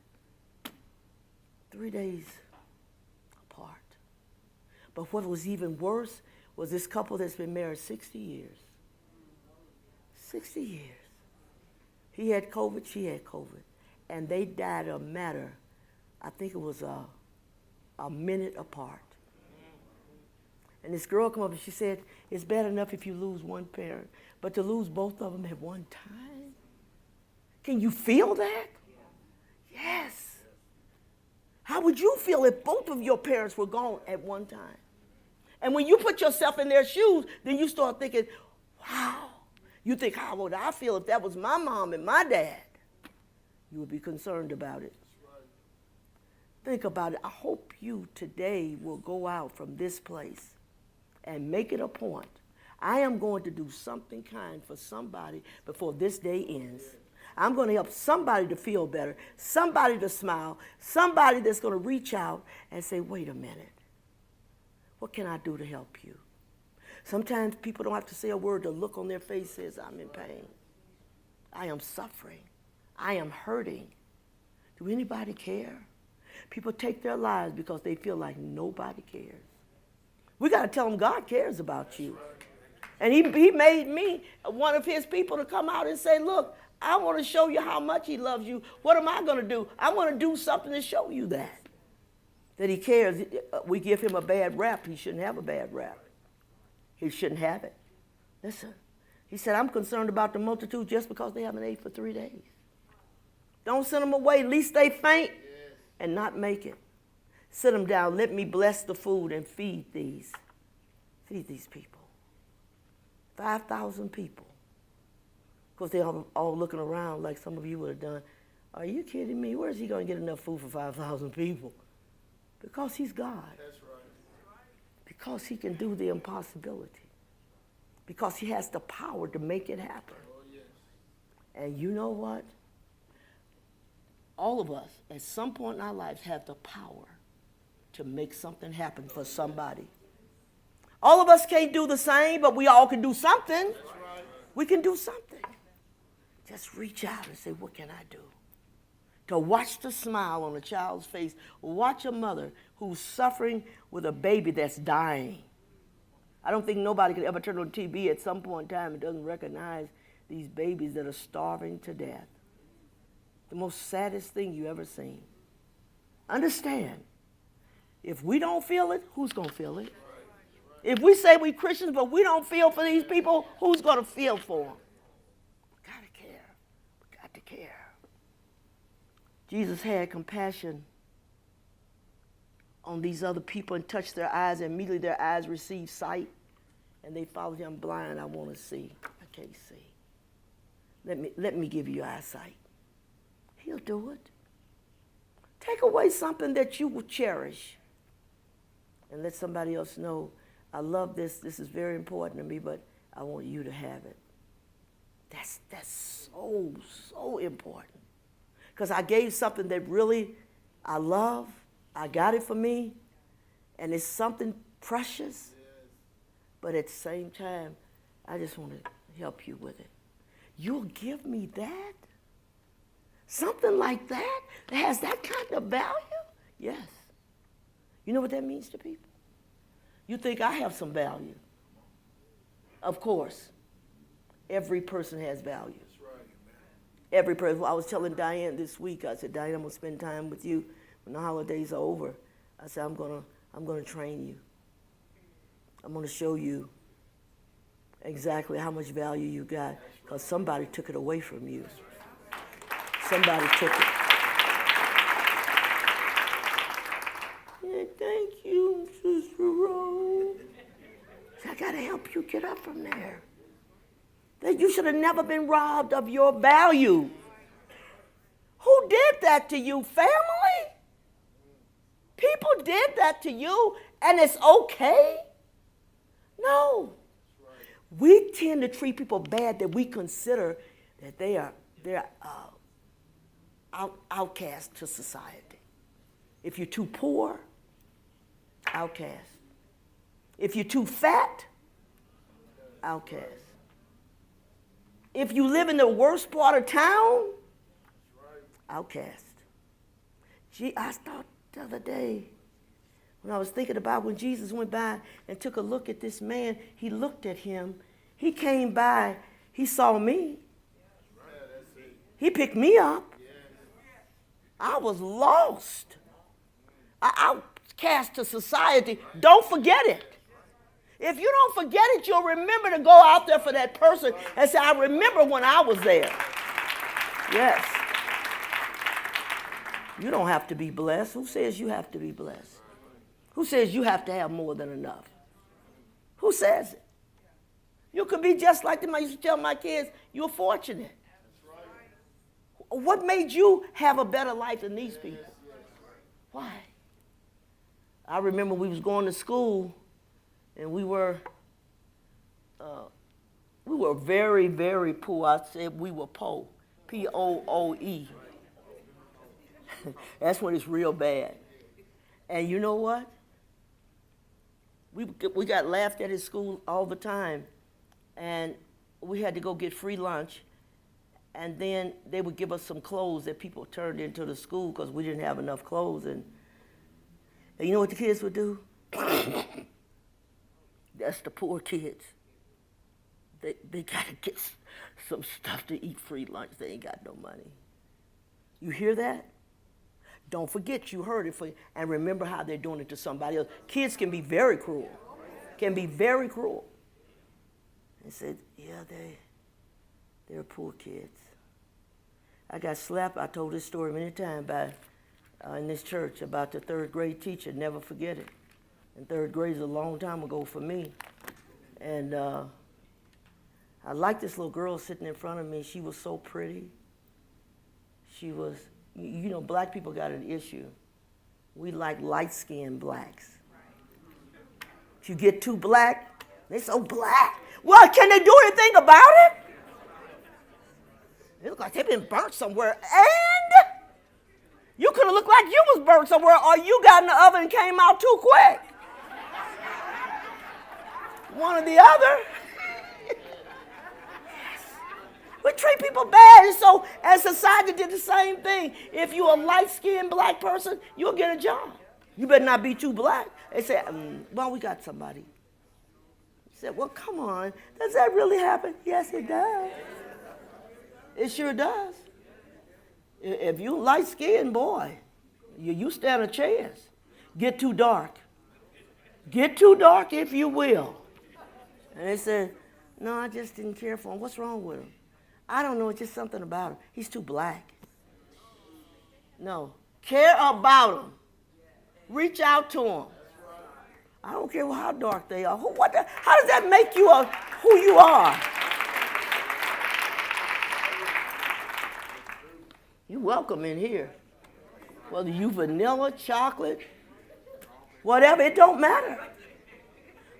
3 days apart. But what was even worse was this couple that's been married 60 years. 60 years. He had COVID, she had COVID. And they died a matter, I think it was a minute apart. And this girl come up and she said, it's bad enough if you lose one parent, but to lose both of them at one time? Can you feel that? Yes. How would you feel if both of your parents were gone at one time? And when you put yourself in their shoes, then you start thinking, wow. You think, how would I feel if that was my mom and my dad? You would be concerned about it. Think about it. I hope you today will go out from this place and make it a point. I am going to do something kind for somebody before this day ends. I'm going to help somebody to feel better, somebody to smile, somebody that's going to reach out and say, wait a minute, what can I do to help you? Sometimes people don't have to say a word. The look on their face says, I'm in pain. I am suffering. I am hurting. Do anybody care? People take their lives because they feel like nobody cares. We got to tell them God cares about you. And he made me one of his people to come out and say, look, I want to show you how much he loves you. What am I going to do? I want to do something to show you that he cares. We give him a bad rap. He shouldn't have a bad rap. He shouldn't have it. Listen, he said, I'm concerned about the multitude just because they haven't ate for 3 days. Don't send them away, lest they faint and not make it. Sit them down. Let me bless the food and feed these people. 5,000 people. Of course, they're all looking around like some of you would have done. Are you kidding me? Where is he going to get enough food for 5,000 people? Because he's God. That's right. Because he can do the impossibility. Because he has the power to make it happen. Oh, yes. And you know what? All of us, at some point in our lives, have the power to make something happen for somebody. All of us can't do the same, but we all can do something. That's right. We can do something. Just reach out and say, what can I do? To watch the smile on a child's face, watch a mother who's suffering with a baby that's dying. I don't think nobody could ever turn on TV at some point in time and doesn't recognize these babies that are starving to death. The most saddest thing you ever seen. Understand, if we don't feel it, who's going to feel it? If we say we're Christians but we don't feel for these people, who's going to feel for them? We got to care. We got to care. Jesus had compassion on these other people and touched their eyes, and immediately their eyes received sight, and they followed him. Blind, I want to see. I can't see. Let me give you eyesight. He'll do it. Take away something that you will cherish and let somebody else know, I love this. This is very important to me, but I want you to have it. That's so important. Because I gave something that really I love. I got it for me. And it's something precious. But at the same time, I just want to help you with it. You'll give me that? Something like that has that kind of value? Yes. You know what that means to people? You think I have some value. Of course. Every person has value. Every person. I was telling Diane this week, I said, Diane, I'm going to spend time with you when the holidays are over. I said, I'm going to train you. I'm going to show you exactly how much value you got, because somebody took it away from you. Somebody took it. Yeah, thank you, Sister Rose. I got to help you get up from there. That you should have never been robbed of your value. Who did that to you, family? People did that to you, and it's okay? No. We tend to treat people bad that we consider that they're outcast to society. If you're too poor, outcast. If you're too fat, outcast. If you live in the worst part of town, outcast. Gee, I thought the other day, when I was thinking about when Jesus went by and took a look at this man, he looked at him. He came by, he saw me. He picked me up. I was lost. Outcast to society. Don't forget it. If you don't forget it, you'll remember to go out there for that person and say, I remember when I was there. Yes. You don't have to be blessed. Who says you have to be blessed? Who says you have to have more than enough? Who says it? You could be just like them. I used to tell my kids, you're fortunate. What made you have a better life than these people? Why? I remember we was going to school, and we were very, very poor. I said we were poor, P-O-O-E. That's when it's real bad. And you know what? We got laughed at school all the time, and we had to go get free lunch, and then they would give us some clothes that people turned into the school because we didn't have enough clothes. And you know what the kids would do? That's the poor kids. They got to get some stuff to eat free lunch. They ain't got no money. You hear that? Don't forget you heard it, and remember how they're doing it to somebody else. Kids can be very cruel, can be very cruel. They said, yeah, they're poor kids. I got slapped. I told this story many times in this church about the third grade teacher. Never forget it. And third grade is a long time ago for me. And I liked this little girl sitting in front of me. She was so pretty. She was, you know, black people got an issue. We like light-skinned blacks. If you get too black, they're so black. Well, can they do anything about it? It looks like they've been burnt somewhere. And you could have looked like you was burnt somewhere, or you got in the oven and came out too quick. One or the other. We treat people bad, and so as society did the same thing. If you're a light-skinned black person, you'll get a job. You better not be too black. They say, well, we got somebody. He said, well, come on. Does that really happen? Yes, it does. It sure does. If you light-skinned, boy, you stand a chance. Get too dark. Get too dark if you will. And they said, no, I just didn't care for him. What's wrong with him? I don't know, it's just something about him. He's too black. No, care about him. Reach out to him. I don't care how dark they are. How does that make you who you are? You're welcome in here. Whether you vanilla, chocolate, whatever, it don't matter.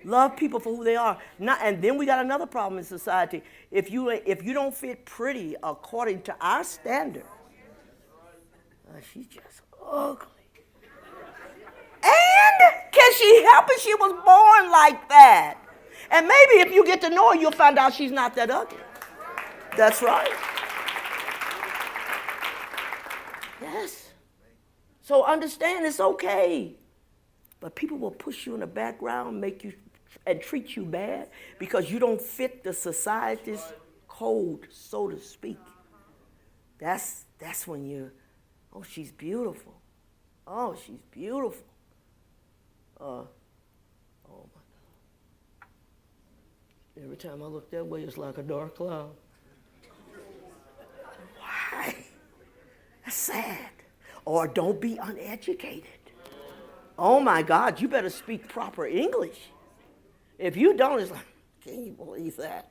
Love people for who they are. And then we got another problem in society. If you don't fit pretty according to our standard, she's just ugly. And can she help it? She was born like that. And maybe if you get to know her, you'll find out she's not that ugly. That's right. Yes. So understand it's okay. But people will push you in the background, make you and treat you bad because you don't fit the society's code, so to speak. That's when you're, oh, she's beautiful. Oh, she's beautiful. Oh my God. Every time I look that way, it's like a dark cloud. Why? That's sad. Or don't be uneducated. Oh my God, you better speak proper English. If you don't, it's like, can you believe that?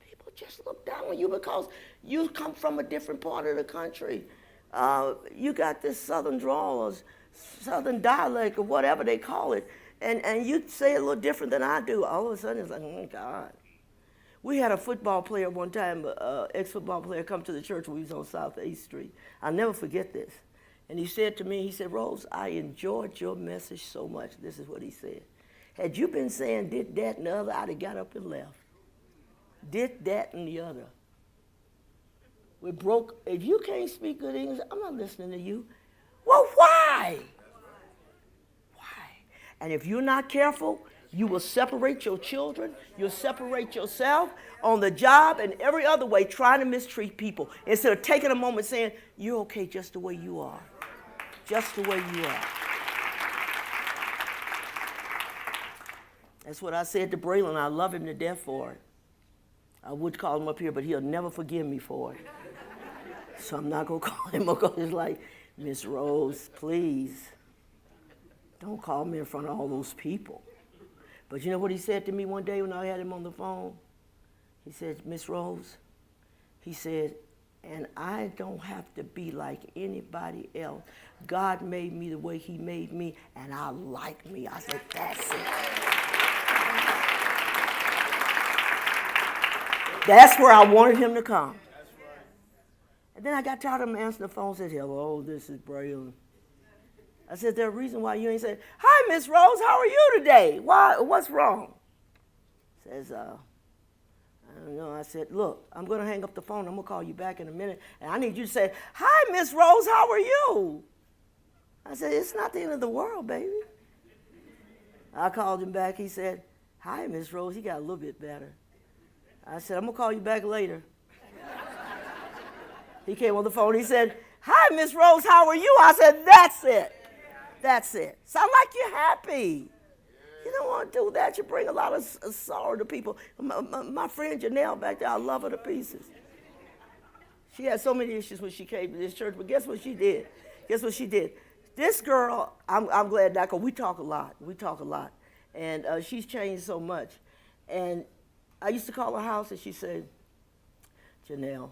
People just look down on you because you come from a different part of the country. You got this southern drawl or southern dialect or whatever they call it, and you say it a little different than I do. All of a sudden, it's like, oh, God. We had a football player one time, ex-football player, come to the church when we was on South 8th Street. I'll never forget this. And he said to me, he said, Rose, I enjoyed your message so much. This is what he said. Had you been saying did that and the other, I'd have got up and left. Did that and the other. We broke. If you can't speak good English, I'm not listening to you. Well, why? Why? And if you're not careful, you will separate your children, you'll separate yourself on the job and every other way, trying to mistreat people instead of taking a moment saying, you're okay just the way you are. Just the way you are. That's what I said to Braylon. I love him to death for it. I would call him up here, but he'll never forgive me for it. So I'm not going to call him because it's like, Miss Rose, please, don't call me in front of all those people. But you know what he said to me one day when I had him on the phone? He said, Miss Rose, he said, and I don't have to be like anybody else. God made me the way he made me, and I like me. I said, that's it. That's where I wanted him to come. And then I got tired of him answering the phone and said, hello, this is Braylon. I said, there's a reason why you ain't said, hi, Miss Rose, how are you today? Why? What's wrong? Says, I don't know. I said, look, I'm going to hang up the phone. I'm going to call you back in a minute. And I need you to say, hi, Miss Rose, how are you? I said, it's not the end of the world, baby. I called him back. He said, hi, Miss Rose. He got a little bit better. I said, I'm going to call you back later. He came on the phone. He said, hi, Miss Rose, how are you? I said, that's it. That's it. Sound like you're happy. You don't want to do that. You bring a lot of sorrow to people. My friend Janelle back there, I love her to pieces. She had so many issues when she came to this church, but guess what she did? Guess what she did? This girl, I'm glad that, because we talk a lot. We talk a lot. And she's changed so much. And I used to call her house, and she said, Janelle.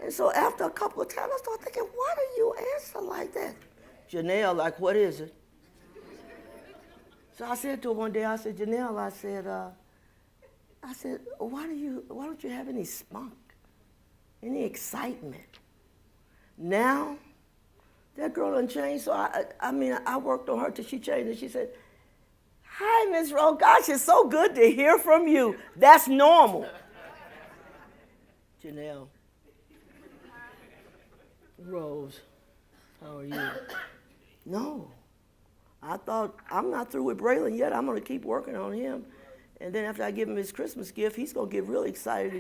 And so after a couple of times, I started thinking, why do you answer like that? Janelle, like, what is it? So I said to her one day, I said, Janelle, I said, why don't you have any spunk, any excitement? Now, that girl done changed, so I worked on her till she changed, and she said, hi, Miss Rose, gosh, it's so good to hear from you. That's normal. Janelle. Rose, how are you? No. I thought, I'm not through with Braylon yet. I'm going to keep working on him. And then after I give him his Christmas gift, he's going to get really excited.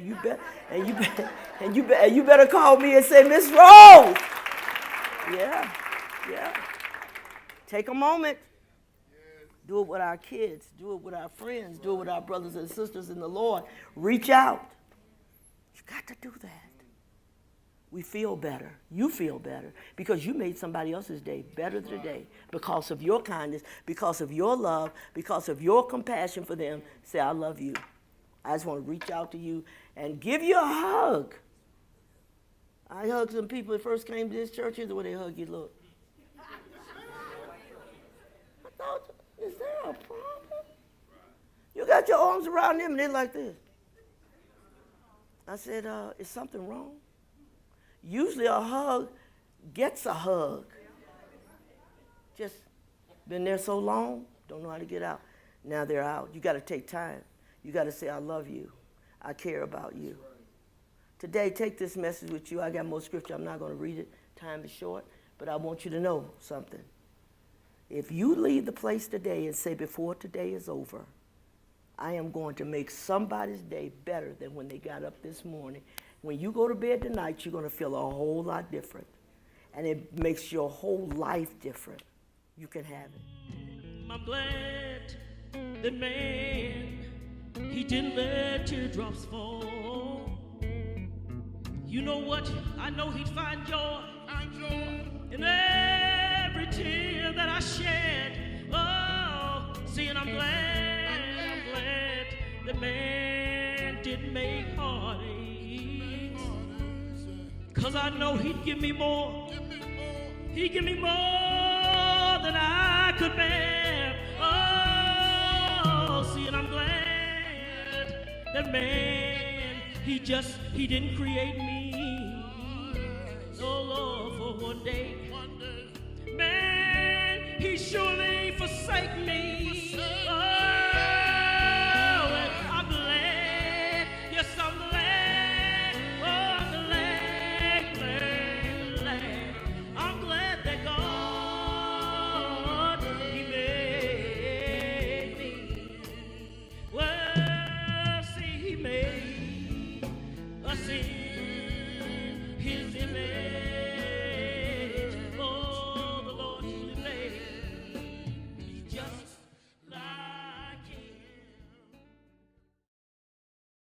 And you better call me and say, Miss Rose. Yeah. Take a moment. Do it with our kids. Do it with our friends. Do it with our brothers and sisters in the Lord. Reach out. You got to do that. We feel better. You feel better because you made somebody else's day better today because of your kindness, because of your love, because of your compassion for them. Say, I love you. I just want to reach out to you and give you a hug. I hugged some people that first came to this church. Here's the way they hug you. Look. I thought, is there a problem? You got your arms around them and they're like this. I said, is something wrong? Usually a hug gets a hug. Just been there so long, don't know how to get out. Now they're out. You got to take time. You got to say, I love you. I care about you. Today, take this message with you. I got more scripture. I'm not going to read it. Time is short. But I want you to know something. If you leave the place today and say, before today is over, I am going to make somebody's day better than when they got up this morning. When you go to bed tonight, you're going to feel a whole lot different. And it makes your whole life different. You can have it. I'm glad that man, he didn't let teardrops fall. You know what? I know he'd find joy in every tear that I shed. Oh, see, and I'm glad that man didn't make heartache. 'Cause I know he'd give me more. He'd give me more than I could bear. Oh, see, and I'm glad that man, he didn't create me